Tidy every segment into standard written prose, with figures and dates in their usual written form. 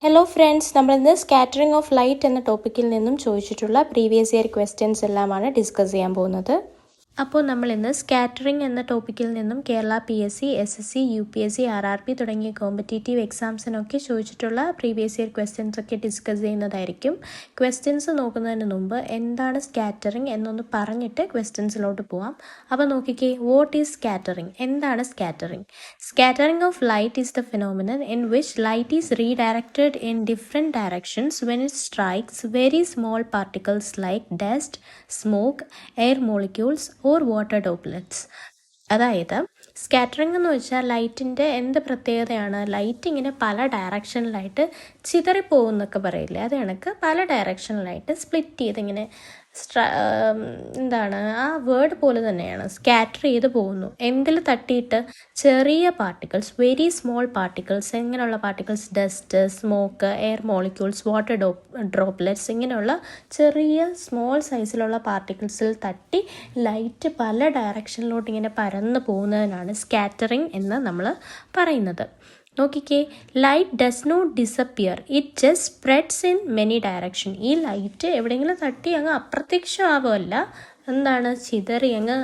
Hello friends, നമ്മളിന്ന് scattering of light എന്ന ടോപ്പിക്കിൽ നിന്നും ചോദിച്ചിട്ടുള്ള പ്രീവിയസ് ഇയർ ക്വസ്റ്റ്യൻസ് എല്ലാമാണ് ഡിസ്കസ് ചെയ്യാൻ പോകുന്നത്. അപ്പോൾ നമ്മളിന്ന് സ്കാറ്ററിംഗ് എന്ന ടോപ്പിക്കിൽ നിന്നും Kerala PSC, SSC, UPSC, RRB തുടങ്ങിയ കോമ്പറ്റേറ്റീവ് എക്സാംസിനൊക്കെ ചോദിച്ചിട്ടുള്ള പ്രീവിയസ് ഇയർ ക്വസ്റ്റ്യൻസ് ഒക്കെ ഡിസ്കസ് ചെയ്യുന്നതായിരിക്കും. ക്വസ്റ്റ്യൻസ് നോക്കുന്നതിന് മുമ്പ് എന്താണ് സ്കാറ്ററിംഗ് എന്നൊന്ന് പറഞ്ഞിട്ട് ക്വസ്റ്റ്യൻസിലോട്ട് പോവാം. അപ്പോൾ നോക്കിക്കേ, വാട്ട് ഈസ് സ്കാറ്ററിംഗ്? എന്താണ് scattering? Scattering of light is the phenomenon in which light is redirected in different directions when it strikes very small particles like dust, smoke, air molecules or water droplets. അതായത് scattering എന്ന് വെച്ചാൽ ലൈറ്റിൻ്റെ എന്ത് പ്രത്യേകതയാണ്? Light ഇങ്ങനെ പല ഡയറക്ഷനിലായിട്ട് ചിതറിപ്പോകുന്നൊക്കെ പറയില്ലേ, അത് കണക്ക് പല ഡയറക്ഷനിലായിട്ട് സ്പ്ലിറ്റ് ചെയ്തിങ്ങനെ എന്താണ് ആ വേർഡ് പോലെ തന്നെയാണ്, സ്കാറ്റർ ചെയ്ത് പോകുന്നു. എന്തിൽ തട്ടിയിട്ട്? ചെറിയ പാർട്ടിക്കിൾസ്, വെരി സ്മോൾ പാർട്ടിക്കിൾസ്. എങ്ങനെയുള്ള particles? Dust, smoke, air molecules, water droplets, ഇങ്ങനെയുള്ള ചെറിയ സ്മോൾ സൈസിലുള്ള പാർട്ടിക്കിൾസിൽ തട്ടി ലൈറ്റ് പല ഡയറക്ഷനിലോട്ട് ഇങ്ങനെ പരന്നു പോകുന്നതിനാണ് സ്കാറ്ററിംഗ് എന്ന് നമ്മൾ പറയുന്നത്. നോക്കിക്കേ, light does not disappear, it just spreads in many direction. ഈ ലൈറ്റ് എവിടെയെങ്കിലും തട്ടി അങ്ങ് അപ്രത്യക്ഷമാവുമല്ല, എന്താണ് ചിതറി അങ്ങ്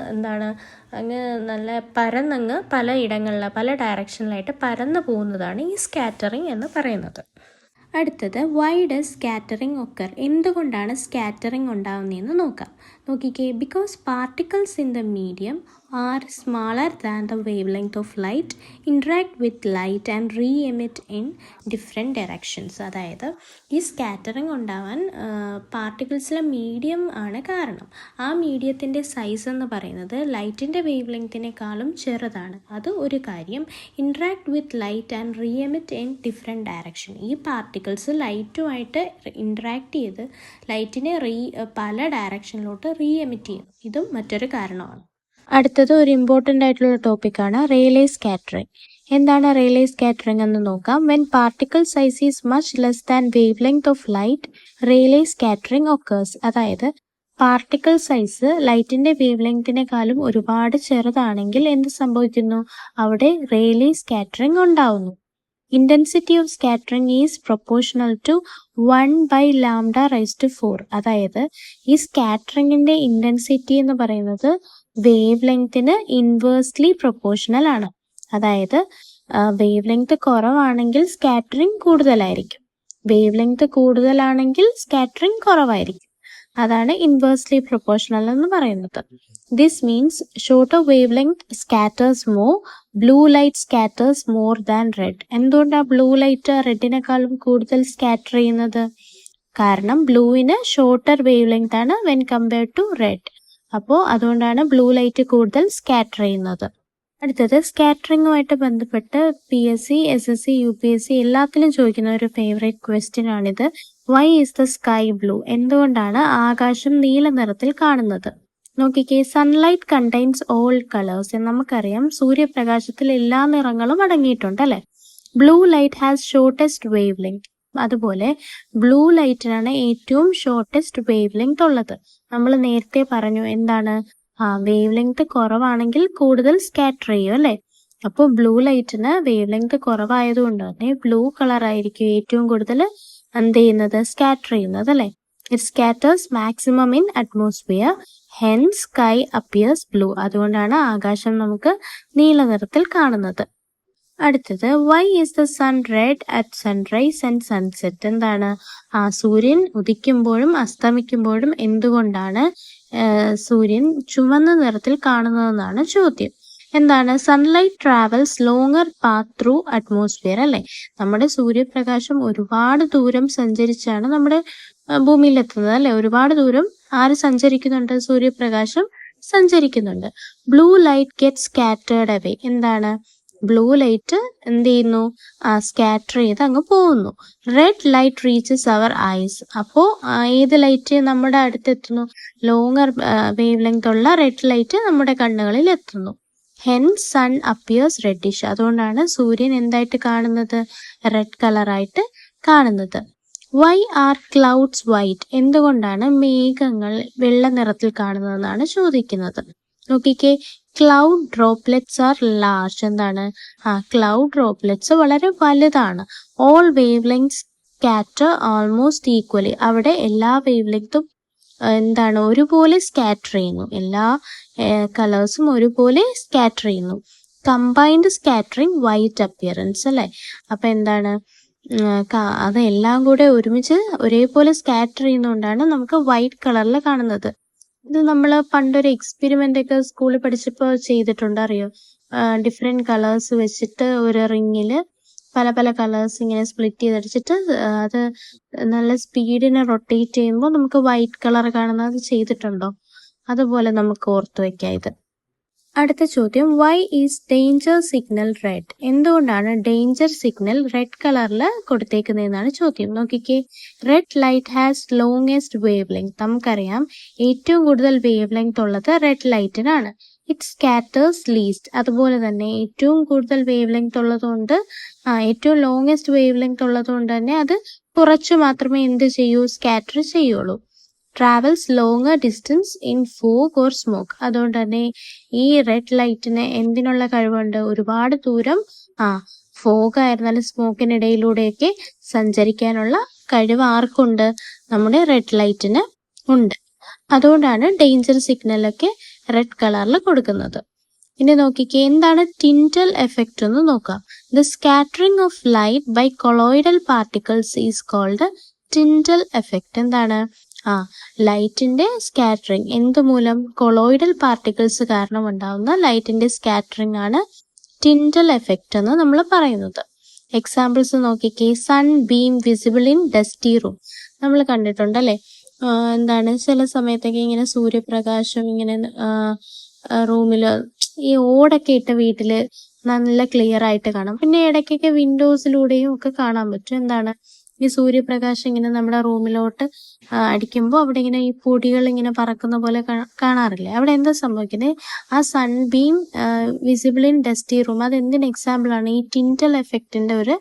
നല്ല പരന്നങ്ങ് പല ഇടങ്ങളിൽ പല ഡയറക്ഷനിലായിട്ട് പരന്നു പോകുന്നതാണ് ഈ സ്കാറ്ററിംഗ് എന്ന് പറയുന്നത്. അടുത്തത്, വൈ ഡസ് സ്കാറ്ററിംഗ് ഒക്കർ? എന്തുകൊണ്ടാണ് സ്കാറ്ററിംഗ് ഉണ്ടാകുന്നതെന്ന് നോക്കാം. നോക്കിക്കേ, because particles in the medium are smaller than the wave length of light interact with light and re emit in different directions. അതായത് ഈ സ്കാറ്ററിംഗ് ഉണ്ടാവാൻ പാർട്ടിക്കിൾസിലെ മീഡിയം ആണ് കാരണം. ആ മീഡിയത്തിൻ്റെ സൈസ് എന്ന് പറയുന്നത് ലൈറ്റിൻ്റെ വേവ് ലെങ്തിനേക്കാളും ചെറുതാണ്. അത് ഒരു കാര്യം. Interact with light and re emit in different direction. ഈ പാർട്ടിക്കിൾസ് ലൈറ്റുമായിട്ട് ഇൻട്രാക്ട് ചെയ്ത് ലൈറ്റിനെ പല ഡയറക്ഷനിലോട്ട് റീ എമിറ്റ് ചെയ്യും. ഇതും മറ്റൊരു കാരണമാണ്. അടുത്തത് ഒരു ഇമ്പോർട്ടൻ്റ് ആയിട്ടുള്ള ടോപ്പിക്കാണ് റേലേ സ്കാറ്ററിംഗ്. എന്താണ് റേലേ സ്കാറ്ററിംഗ് എന്ന് നോക്കാം. When particle size is much less than wave length of light, Rayleigh scattering occurs. അതായത് പാർട്ടിക്കിൾ സൈസ് ലൈറ്റിൻ്റെ വേവ് ലെങ്തിനേക്കാളും ഒരുപാട് ചെറുതാണെങ്കിൽ എന്ത് സംഭവിക്കുന്നു? അവിടെ റേലേ സ്കാറ്ററിംഗ് ഉണ്ടാവുന്നു. Intensity of scattering is proportional to 1/λ⁴. അതായത് ഈ സ്കാറ്ററിങ്ങിൻ്റെ ഇൻറ്റൻസിറ്റി എന്ന് പറയുന്നത് വേവ് ലെങ്തിന് ഇൻവേഴ്സ്ലി പ്രൊപ്പോർഷണൽ ആണ്. അതായത് വേവ് ലെങ്ത് കുറവാണെങ്കിൽ സ്കാറ്ററിങ് കൂടുതലായിരിക്കും, വേവ് ലെങ്ത് കൂടുതലാണെങ്കിൽ സ്കാറ്ററിങ് കുറവായിരിക്കും. അതാണ് ഇൻവേഴ്സ്ലി പ്രൊപ്പോർഷണൽ എന്ന് പറയുന്നത്. This means shorter wave length scatters more, blue light scatters more than red. എന്തുകൊണ്ടാണ് ബ്ലൂ ലൈറ്റ് റെഡിനേക്കാളും കൂടുതൽ സ്കാറ്റർ ചെയ്യുന്നത്? കാരണം ബ്ലൂവിന് ഷോർട്ടർ വേവ് ലെങ്ത് ആണ് വെൻ കമ്പയർഡ് ടു റെഡ്. അപ്പോൾ അതുകൊണ്ടാണ് ബ്ലൂ ലൈറ്റ് കൂടുതൽ സ്കാറ്റർ ചെയ്യുന്നത്. അടുത്തത്, സ്കാറ്ററിങ്ങുമായിട്ട് ബന്ധപ്പെട്ട് PSC, SSC, UPSC എല്ലാത്തിലും ചോദിക്കുന്ന ഒരു ഫേവറേറ്റ് ക്വസ്റ്റ്യൻ ആണിത്. Why is the sky blue? എന്തുകൊണ്ടാണ് ആകാശം നീല നിറത്തിൽ കാണുന്നത്? നോക്കിക്കേ, സൺലൈറ്റ് കണ്ടെയ്ൻസ് ഓൾ കളേഴ്സ്. നമുക്കറിയാം സൂര്യപ്രകാശത്തിൽ എല്ലാ നിറങ്ങളും അടങ്ങിയിട്ടുണ്ട് അല്ലേ. Blue light has shortest wave length. അതുപോലെ ബ്ലൂ ലൈറ്റിനാണ് ഏറ്റവും ഷോർട്ടസ്റ്റ് വേവ് ലെങ്ത് ഉള്ളത്. നമ്മൾ നേരത്തെ പറഞ്ഞു എന്താണ്, വേവ് ലെങ്ത് കുറവാണെങ്കിൽ കൂടുതൽ സ്കാറ്റർ ചെയ്യും അല്ലേ. അപ്പോൾ ബ്ലൂ ലൈറ്റിന് വേവ് ലെങ്ത് കുറവായതുകൊണ്ട് തന്നെ ബ്ലൂ കളർ ആയിരിക്കും ഏറ്റവും കൂടുതൽ എന്ത് ചെയ്യുന്നത്, സ്കാറ്റർ ചെയ്യുന്നത് അല്ലേ. It scatters maximum in atmosphere, hence sky appears blue. അതുകൊണ്ടാണ് ആകാശം നമുക്ക് നീല നിറത്തിൽ കാണുന്നത്. അടുത്തത്, why is the sun red at sunrise and sunset? എന്താണ്, സൂര്യൻ ഉദിക്കുമ്പോഴും അസ്തമിക്കുമ്പോഴും എന്തുകൊണ്ടാണ് സൂര്യൻ ചുവന്ന നിറത്തിൽ കാണുന്നതെന്നാണ് ചോദ്യം. എന്താണ്, sunlight travels longer path through atmosphere അല്ലേ. നമ്മുടെ സൂര്യപ്രകാശം ഒരുപാട് ദൂരം സഞ്ചരിച്ചാണ് നമ്മുടെ ഭൂമിയിൽ എത്തുന്നത് അല്ലേ. ഒരുപാട് ദൂരം ആര് സഞ്ചരിക്കുന്നുണ്ട്? സൂര്യപ്രകാശം സഞ്ചരിക്കുന്നുണ്ട്. Blue light get scattered away. എന്താണ്, ബ്ലൂ ലൈറ്റ് എന്ത് ചെയ്യുന്നു, സ്കാറ്റർ ചെയ്ത് അങ്ങ് പോകുന്നു. Red light reaches our eyes. അപ്പോൾ ഏത് ലൈറ്റ് നമ്മുടെ അടുത്തെത്തുന്നു? ലോങ്ങർ വേവ് ലെങ്ത് ഉള്ള റെഡ് ലൈറ്റ് നമ്മുടെ കണ്ണുകളിൽ എത്തുന്നു. Hence sun appears reddish. അതുകൊണ്ടാണ് സൂര്യൻ എന്തായിട്ട് കാണുന്നത്? റെഡ് കളറായിട്ട് കാണുന്നത്. Why are clouds white? എന്തുകൊണ്ടാണ് മേഘങ്ങൾ വെള്ള നിറത്തിൽ കാണുന്നതെന്നാണ് ചോദിക്കുന്നത്. നോക്കിക്കേ, ക്ലൗഡ് ഡ്രോപ്ലെറ്റ്സ് ആർ ലാർജ്. എന്താണ്, ക്ലൗഡ് ഡ്രോപ്ലെറ്റ്സ് വളരെ വലുതാണ്. All wave lengths scatter almost equally. അവിടെ എല്ലാ വേവ് ലെങ്ത്തും എന്താണ് ഒരുപോലെ സ്കാറ്റർ ചെയ്യുന്നു, എല്ലാ കളേഴ്സും ഒരുപോലെ സ്കാറ്റർ ചെയ്യുന്നു. കമ്പൈൻഡ് സ്കാറ്ററിങ് വൈറ്റ് അപ്പിയറൻസ് അല്ലേ. അപ്പം എന്താണ് അതെല്ലാം കൂടെ ഒരുമിച്ച് ഒരേപോലെ സ്കാറ്റർ ചെയ്യുന്നതുകൊണ്ടാണ് നമുക്ക് വൈറ്റ് കളറിൽ കാണുന്നത്. ഇത് നമ്മൾ പണ്ടൊരു എക്സ്പെരിമെൻ്റ് ഒക്കെ സ്കൂളിൽ പഠിച്ചപ്പോൾ ചെയ്തിട്ടുണ്ട്, അറിയോ? ഡിഫറെൻറ്റ് കളേഴ്സ് വെച്ചിട്ട് ഒരു റിങ്ങിൽ പല പല കളേഴ്സ് ഇങ്ങനെ സ്പ്ലിറ്റ് ചെയ്തടിച്ചിട്ട് അത് നല്ല സ്പീഡിന് റൊട്ടേറ്റ് ചെയ്യുമ്പോൾ നമുക്ക് വൈറ്റ് കളർ കാണുന്നത് ചെയ്തിട്ടുണ്ടോ? അതുപോലെ നമുക്ക് ഓർത്ത് വയ്ക്കാം ഇത്. അടുത്ത ചോദ്യം, why is danger signal red? എന്തുകൊണ്ടാണ് ഡേഞ്ചർ സിഗ്നൽ റെഡ് കളറിൽ കൊടുത്തേക്കുന്നതെന്നാണ് ചോദ്യം. നോക്കിക്കേ, red light has longest wave length. നമുക്കറിയാം ഏറ്റവും കൂടുതൽ വേവ് ലെങ്ത് ഉള്ളത് റെഡ് ലൈറ്റിനാണ്. It scatters least. അതുപോലെ തന്നെ ഏറ്റവും കൂടുതൽ വേവ് ലെങ്ത് ഉള്ളതുകൊണ്ട് ഏറ്റവും ലോങ്സ്റ്റ് വേവ് ലെങ്ത് ഉള്ളതുകൊണ്ട് തന്നെ അത് കുറച്ച് മാത്രമേ എന്ത് ചെയ്യൂ, സ്കാറ്റർ ചെയ്യുള്ളൂ. Travels longer distance in fog or smoke. അതുകൊണ്ട് തന്നെ ഈ റെഡ് ലൈറ്റിന് എന്തിനുള്ള കഴിവുണ്ട്? ഒരുപാട് ദൂരം ഫോഗ് ആയിരുന്നാലും സ്മോക്കിനിടയിലൂടെയൊക്കെ സഞ്ചരിക്കാനുള്ള കഴിവ് ആർക്കുണ്ട്? നമ്മുടെ റെഡ് ലൈറ്റിന് ഉണ്ട്. അതുകൊണ്ടാണ് ഡേഞ്ചർ സിഗ്നലൊക്കെ റെഡ് കളറിൽ കൊടുക്കുന്നത്. ഇനി നോക്കിക്കേ, എന്താണ് ടിൻറ്റൽ എഫക്റ്റ് എന്ന് നോക്കാം. The scattering of light by colloidal particles is called Tyndall effect. എന്താണ്? ലൈറ്റിന്റെ സ്കാറ്ററിങ് എന്തുമൂലം? കൊളോയിഡൽ പാർട്ടിക്കിൾസ് കാരണം ഉണ്ടാവുന്ന ലൈറ്റിന്റെ സ്കാറ്ററിംഗ് ആണ് ടിൻറ്റൽ എഫക്റ്റ് എന്ന് നമ്മൾ പറയുന്നത്. എക്സാമ്പിൾസ് നോക്കിക്കേ, sunbeam visible in dusty room. നമ്മൾ കണ്ടിട്ടുണ്ടല്ലേ, എന്താണ് ചില സമയത്തൊക്കെ ഇങ്ങനെ സൂര്യപ്രകാശം ഇങ്ങനെ റൂമിൽ ഈ ഓടൊക്കെ ഇട്ട വീട്ടില് നല്ല ക്ലിയർ ആയിട്ട് കാണാം. പിന്നെ ഇടയ്ക്കൊക്കെ വിൻഡോസിലൂടെയും ഒക്കെ കാണാൻ പറ്റും. എന്താണ് ഈ സൂര്യപ്രകാശം ഇങ്ങനെ നമ്മുടെ റൂമിലോട്ട് അടിക്കുമ്പോൾ അവിടെ ഇങ്ങനെ ഈ പൊടികൾ ഇങ്ങനെ പറക്കുന്ന പോലെ കാണാറില്ലേ? അവിടെ എന്താ സംഭവിക്കുന്നത്? ആ Sunbeam visible in dusty room, അത് എന്തിന് എക്സാമ്പിളാണ്? ഈ ടിൻറ്റൽ എഫക്റ്റിന്റെ ഒരു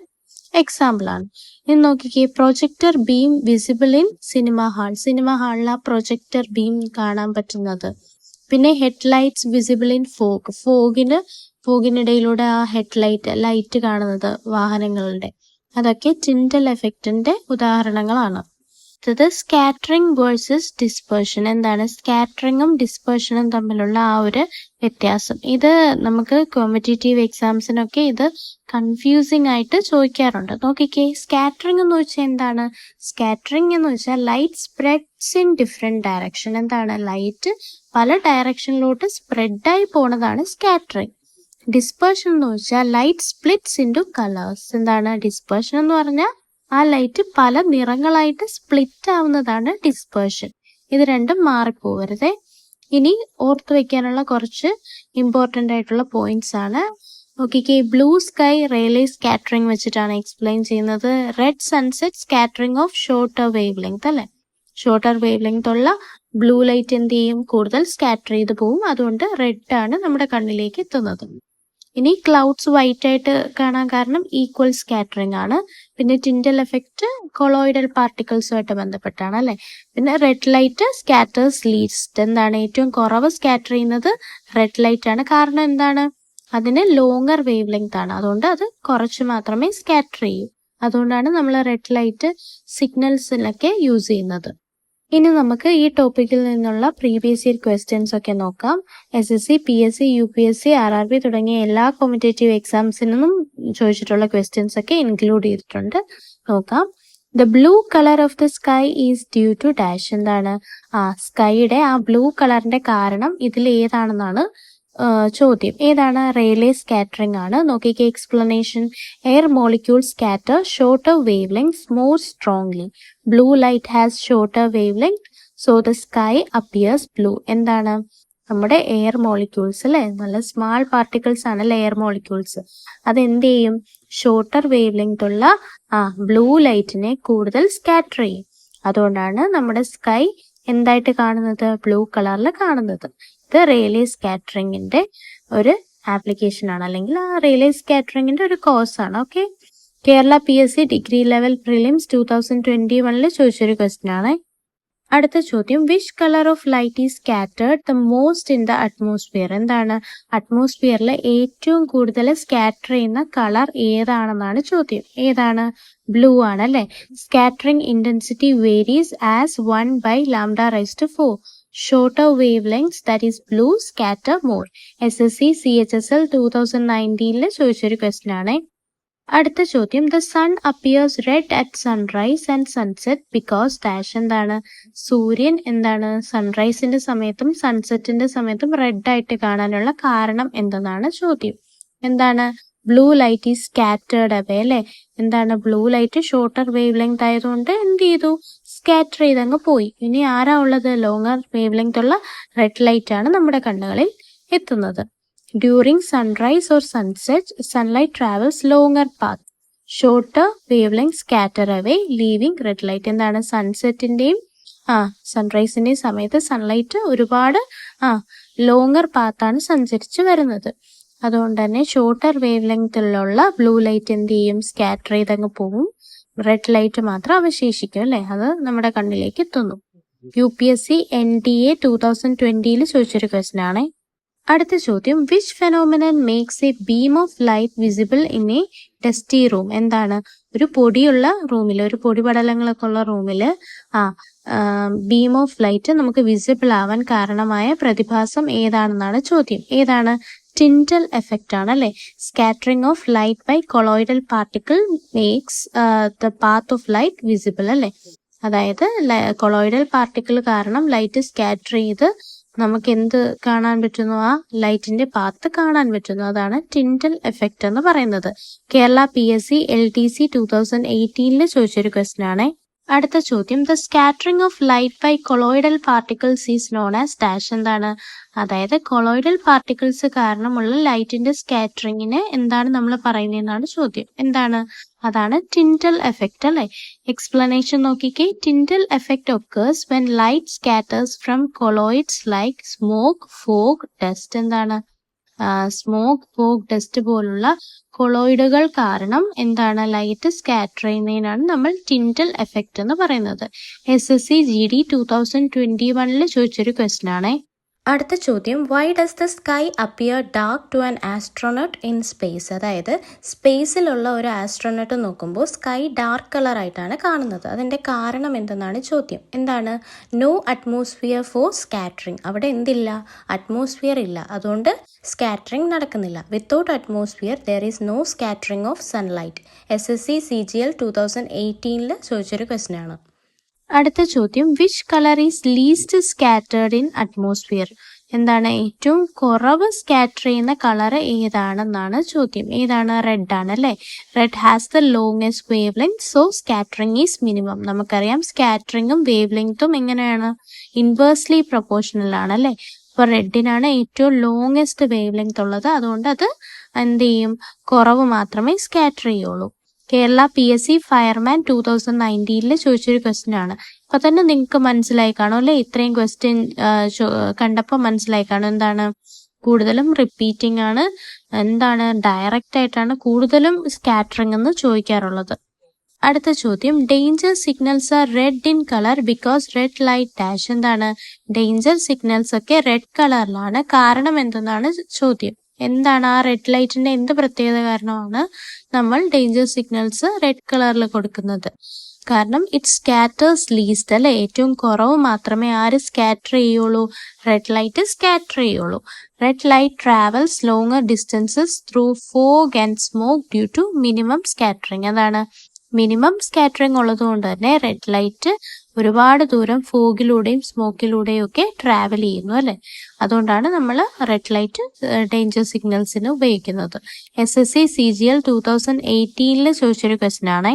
എക്സാമ്പിളാണ്. ഇനി നോക്കിക്കേ, projector beam visible in cinema hall. Cinema ഹാളിൽ ആ പ്രൊജക്ടർ ബീം കാണാൻ പറ്റുന്നത്. പിന്നെ ഹെഡ്ലൈറ്റ്സ് വിസിബിൾ ഇൻ ഫോഗ്. ഫോഗിനിടയിലൂടെ ആ ലൈറ്റ് കാണുന്നത് വാഹനങ്ങളുടെ. അതൊക്കെ ടിൻറ്റൽ എഫക്റ്റിന്റെ ഉദാഹരണങ്ങളാണ്. അടുത്തത് സ്കാറ്ററിംഗ് വേഴ്സസ് ഡിസ്പേർഷൻ. എന്താണ് സ്കാറ്ററിങ്ങും ഡിസ്പേർഷനും തമ്മിലുള്ള ആ ഒരു വ്യത്യാസം? ഇത് നമുക്ക് കോമ്പറ്റേറ്റീവ് എക്സാംസിനൊക്കെ ഇത് കൺഫ്യൂസിങ് ആയിട്ട് ചോദിക്കാറുണ്ട്. നോക്കിക്കേ, സ്കാറ്ററിംഗ് എന്ന് വെച്ചാൽ എന്താണ്? സ്കാറ്ററിംഗ് എന്ന് വെച്ചാൽ light spreads in different direction. എന്താണ്? ലൈറ്റ് പല ഡയറക്ഷനിലോട്ട് സ്പ്രെഡായി പോണതാണ് സ്കാറ്ററിംഗ്. ഡിസ്പേർഷൻ എന്ന് വെച്ചാൽ ലൈറ്റ് സ്പ്ലിറ്റ്സ് ഇൻടു കളേഴ്സ്. എന്താണ് ഡിസ്പേർഷൻ എന്ന് പറഞ്ഞാൽ? ആ ലൈറ്റ് പല നിറങ്ങളായിട്ട് സ്പ്ലിറ്റ് ആവുന്നതാണ് ഡിസ്പേർഷൻ. ഇത് രണ്ടും മാറിപ്പോവരുതേ. ഇനി ഓർത്തു വെക്കാനുള്ള കുറച്ച് ഇമ്പോർട്ടൻ്റ് ആയിട്ടുള്ള പോയിന്റ്സ് ആണ്. നോക്കിക്കേ, ബ്ലൂ സ്കൈ റേലേ സ്കാറ്ററിംഗ് വെച്ചിട്ടാണ് എക്സ്പ്ലെയിൻ ചെയ്യുന്നത്. Red sunset scattering of shorter wave length അല്ലേ. ഷോർട്ടർ വേവ് ലെങ്ത് ഉള്ള ബ്ലൂ ലൈറ്റ് എന്ത് ചെയ്യും? കൂടുതൽ സ്കാറ്റർ ചെയ്ത് പോവും. അതുകൊണ്ട് റെഡ് ആണ് നമ്മുടെ കണ്ണിലേക്ക് എത്തുന്നത്. ഇനി ക്ലൗഡ്സ് വൈറ്റ് ആയിട്ട് കാണാൻ കാരണം ഈക്വൽ സ്കാറ്ററിംഗ് ആണ്. പിന്നെ ടിൻറ്റൽ എഫക്റ്റ് കൊളോയിഡൽ പാർട്ടിക്കിൾസുമായിട്ട് ബന്ധപ്പെട്ടാണ് അല്ലെ. പിന്നെ റെഡ് ലൈറ്റ് സ്കാറ്റേഴ്സ് ലീസ്റ്റ്. എന്താണ്? ഏറ്റവും കുറവ് സ്കാറ്റർ ചെയ്യുന്നത് റെഡ് ലൈറ്റ് ആണ്. കാരണം എന്താണ്? അതിന് ലോങ്ങർ വേവ് ലെങ്ത് ആണ്. അതുകൊണ്ട് അത് കുറച്ച് മാത്രമേ സ്കാറ്റർ ചെയ്യൂ. അതുകൊണ്ടാണ് നമ്മൾ റെഡ് ലൈറ്റ് സിഗ്നൽസിലൊക്കെ യൂസ് ചെയ്യുന്നത്. ഇനി നമുക്ക് ഈ ടോപ്പിക്കിൽ നിന്നുള്ള പ്രീവിയസ് ഇയർ ക്വസ്റ്റ്യൻസ് ഒക്കെ നോക്കാം. SSC, PSC, UPSC, RRB തുടങ്ങിയ എല്ലാ കോമ്പറ്റേറ്റീവ് എക്സാംസിനും ചോദിച്ചിട്ടുള്ള ക്വസ്റ്റ്യൻസ് ഒക്കെ ഇൻക്ലൂഡ് ചെയ്തിട്ടുണ്ട്. നോക്കാം. The blue colour of the sky is due to dash. എന്താണ്? സ്കൈയുടെ ആ ബ്ലൂ കളറിന്റെ കാരണം ഇതിൽ ഏതാണെന്നാണ് ചോദ്യം. ഏതാണ്? റേലേ സ്കാറ്ററിംഗ് ആണ്. നോക്കിക്കേ, explanation. Air molecule scatter shorter wave length more strongly. Blue light has shorter wave length, so the sky appears blue. എന്താണ്? നമ്മുടെ എയർ മോളിക്യൂൾസ് അല്ലെ, നല്ല സ്മാൾ പാർട്ടിക്കിൾസ് ആണല്ലേ എയർ മോളിക്യൂൾസ്. അത് എന്ത് ചെയ്യും? ഷോർട്ടർ വേവ് ലെങ്ത് ഉള്ള ബ്ലൂ ലൈറ്റിനെ കൂടുതൽ സ്കാറ്റർ ചെയ്യും. അതുകൊണ്ടാണ് നമ്മുടെ സ്കൈ എന്തായിട്ട് കാണുന്നത്? ബ്ലൂ കളറിൽ കാണുന്നത്. ഇത് റേലേ സ്കാറ്ററിംഗിന്റെ ഒരു ആപ്ലിക്കേഷൻ ആണ്, അല്ലെങ്കിൽ ആ റേലേ സ്കാറ്ററിംഗിന്റെ ഒരു കോഴ്സ് ആണ്. Okay. Kerala PSC degree level prelims 2021 ചോദിച്ചൊരു ക്വസ്റ്റ്യൻ ആണ്. അടുത്ത ചോദ്യം, which colour of light is scattered the most in the atmosphere? എന്താണ്? അറ്റ്മോസ്ഫിയറിൽ ഏറ്റവും കൂടുതൽ സ്കാറ്റർ ചെയ്യുന്ന കളർ ഏതാണെന്നാണ് ചോദ്യം. ഏതാണ്? ബ്ലൂ ആണ് അല്ലേ. Scattering intensity varies as 1/λ⁴. Shorter wave lengths that is blue scatter more. SSC CHSL 2019 ചോദിച്ചൊരു ക്വസ്റ്റ്യൻ ആണ്. അടുത്ത ചോദ്യം, the sun appears red at sunrise and sunset because dash. എന്താണ്? സൂര്യൻ എന്താണ് സൺറൈസിന്റെ സമയത്തും സൺസെറ്റിന്റെ സമയത്തും റെഡ് ആയിട്ട് കാണാനുള്ള കാരണം എന്തെന്നാണ് ചോദ്യം. എന്താണ്? Blue light is scattered away അല്ലെ. എന്താണ്? Blue light shorter wave length ആയതുകൊണ്ട് എന്ത് ചെയ്തു? സ്കാറ്റർ ചെയ്തങ്ങ് പോയി. ഇനി ആരാ ഉള്ളത്? ലോങ്ങർ വേവ് ലെങ്ത് ഉള്ള റെഡ് ലൈറ്റ് ആണ് നമ്മുടെ കണ്ണുകളിൽ എത്തുന്നത്. During sunrise or sunset, sunlight travels longer path. Shorter wavelengths scatter away, leaving red light. എന്താണ്? സൺസെറ്റിന്റെയും സൺറൈസിന്റെയും സമയത്ത് സൺലൈറ്റ് ഒരുപാട് ലോങ്ങർ പാത്താണ് സഞ്ചരിച്ച് വരുന്നത്. അതുകൊണ്ട് തന്നെ ഷോർട്ടർ വേവ് ലെങ്തിലുള്ള ബ്ലൂ ലൈറ്റ് എന്ത് ചെയ്യും? സ്കാറ്റർ ചെയ്തങ്ങ് പോകും. റെഡ് ലൈറ്റ് മാത്രം അവശേഷിക്കും അല്ലെ. അത് നമ്മുടെ കണ്ണിലേക്ക് എത്തുന്നു. UPSC NDA 2020 ചോദിച്ചൊരു ക്വസ്റ്റ്യൻ ആണ്. അടുത്ത ചോദ്യം, which phenomenon makes A beam of light visible in A dusty room. എന്താണ്? ഒരു പൊടിയുള്ള റൂമിൽ, ഒരു പൊടിപടലങ്ങളൊക്കെ ഉള്ള റൂമിൽ ബീം ഓഫ് ലൈറ്റ് നമുക്ക് വിസിബിൾ ആവാൻ കാരണമായ പ്രതിഭാസം ഏതാണെന്നാണ് ചോദ്യം. ഏതാണ്? ടിൻഡൽ എഫക്റ്റ് ആണ് അല്ലെ. Scattering of light by colloidal particle makes the path of light visible അല്ലെ. അതായത് കൊളോയിഡൽ പാർട്ടിക്കിൾ കാരണം ലൈറ്റ് സ്കാറ്റർ ചെയ്ത് നമുക്ക് എന്ത് കാണാൻ പറ്റുന്നു? ആ ലൈറ്റിന്റെ പാത്ത് കാണാൻ പറ്റുന്നു. അതാണ് ടിൻഡൽ എഫക്റ്റ് എന്ന് പറയുന്നത്. കേരള PSC LTC 2018 ചോദിച്ചൊരു ക്വസ്റ്റ്യൻ ആണ്. അടുത്ത ചോദ്യം, the scattering of light by colloidal particles is known as dash. എന്താണ്? അതായത് കൊളോയിഡൽ പാർട്ടിക്കിൾസ് കാരണമുള്ള ലൈറ്റിന്റെ സ്കാറ്ററിങ്ങിന് എന്താണ് നമ്മൾ പറയുന്നതെന്നാണ് ചോദ്യം. എന്താണ്? അതാണ് ടിൻഡൽ എഫക്റ്റ് അല്ലെ. എക്സ്പ്ലനേഷൻ നോക്കിക്കേ. Tyndall effect occurs when light scatters from colloids like smoke, fog, dust. എന്താണ്? സ്മോക്ക്, ഫോഗ്, ഡസ്റ്റ് പോലുള്ള കൊളോയിഡുകൾ കാരണം എന്താണ്? ലൈറ്റ് സ്കാറ്റർ ചെയ്യുന്നതിനാണ് നമ്മൾ ടിൻഡൽ എഫക്റ്റ് എന്ന് പറയുന്നത്. SSC GD 2021 ചോദിച്ചൊരു ക്വസ്റ്റ്യൻ ആണ്. അടുത്ത ചോദ്യം, why does the sky appear dark to an astronaut in space. അതായത് സ്പേസിലുള്ള ഒരു ആസ്ട്രോനോട്ട് നോക്കുമ്പോൾ സ്കൈ ഡാർക്ക് കളർ ആയിട്ടാണ് കാണുന്നത്. അതിൻ്റെ കാരണം എന്തെന്നാണ് ചോദ്യം. എന്താണ്? No atmosphere for scattering. അവിടെ എന്തില്ല? അറ്റ്മോസ്ഫിയർ ഇല്ല. അതുകൊണ്ട് സ്കാറ്ററിംഗ് നടക്കുന്നില്ല. Without atmosphere there is no scattering of sunlight. SSC CGL 2018 ചോദിച്ചൊരു ക്വസ്റ്റ്യൻ ആണ്. അടുത്ത ചോദ്യം, which colour is least scattered in atmosphere. എന്താണ്? ഏറ്റവും കുറവ് സ്കാറ്റർ ചെയ്യുന്ന കളർ ഏതാണെന്നാണ് ചോദ്യം. ഏതാണ്? റെഡ് ആണ് അല്ലേ. Red has the longest wave length, so scattering is minimum. നമുക്കറിയാം സ്കാറ്ററിംഗും വേവ് ലെങ്ത്തും എങ്ങനെയാണ്? ഇൻവേഴ്സ്ലി പ്രൊപ്പോർഷണൽ ആണ് അല്ലേ. അപ്പോൾ റെഡിനാണ് ഏറ്റവും ലോങ്സ്റ്റ് വേവ് ലെങ്ത് ഉള്ളത്. അതുകൊണ്ട് അത് എന്ത് ചെയ്യും? കുറവ് മാത്രമേ സ്കാറ്റർ ചെയ്യുള്ളൂ. കേരള PSC ഫയർമാൻ 2019 ചോദിച്ചൊരു ക്വസ്റ്റ്യൻ ആണ്. അപ്പൊ തന്നെ നിങ്ങൾക്ക് മനസ്സിലായി കാണും അല്ലെ. ഇത്രയും ക്വസ്റ്റ്യൻ കണ്ടപ്പോൾ മനസ്സിലായി കാണും. എന്താണ്? കൂടുതലും റിപ്പീറ്റിംഗ് ആണ്. എന്താണ്? ഡയറക്റ്റ് ആയിട്ടാണ് കൂടുതലും സ്കാറ്ററിംഗ് എന്ന് ചോദിക്കാറുള്ളത്. അടുത്ത ചോദ്യം, danger signals are red in colour because red light dash. എന്താണ്? ഡേഞ്ചർ സിഗ്നൽസ് ഒക്കെ റെഡ് കളറിലാണ്. കാരണം എന്തെന്നാണ് ചോദ്യം. എന്താണ്? ആ റെഡ് ലൈറ്റിന്റെ എന്ത് പ്രത്യേകത കാരണമാണ് നമ്മൾ ഡേഞ്ചർ സിഗ്നൽസ് റെഡ് കളറിൽ കൊടുക്കുന്നത്? കാരണം ഇറ്റ് സ്കാറ്റേഴ്സ് ലീസ്റ്റ് അല്ലെ. ഏറ്റവും കുറവ് മാത്രമേ ആര് സ്കാറ്റർ ചെയ്യുള്ളൂ? റെഡ് ലൈറ്റ് സ്കാറ്റർ ചെയ്യുള്ളൂ. Red light travels longer distances through fog and smoke due to minimum scattering. അതാണ് മിനിമം സ്കാറ്ററിംഗ് ഉള്ളതുകൊണ്ട് തന്നെ റെഡ് ലൈറ്റ് ഒരുപാട് ദൂരം ഫോഗിലൂടെയും സ്മോക്കിലൂടെയും ഒക്കെ ട്രാവൽ ചെയ്യുന്നു അല്ലെ. അതുകൊണ്ടാണ് നമ്മൾ റെഡ് ലൈറ്റ് ഡേഞ്ചർ സിഗ്നൽസിന് ഉപയോഗിക്കുന്നത്. SSC CGL 2018 ചോദിച്ചൊരു ക്വസ്റ്റ്യൻ ആണ്.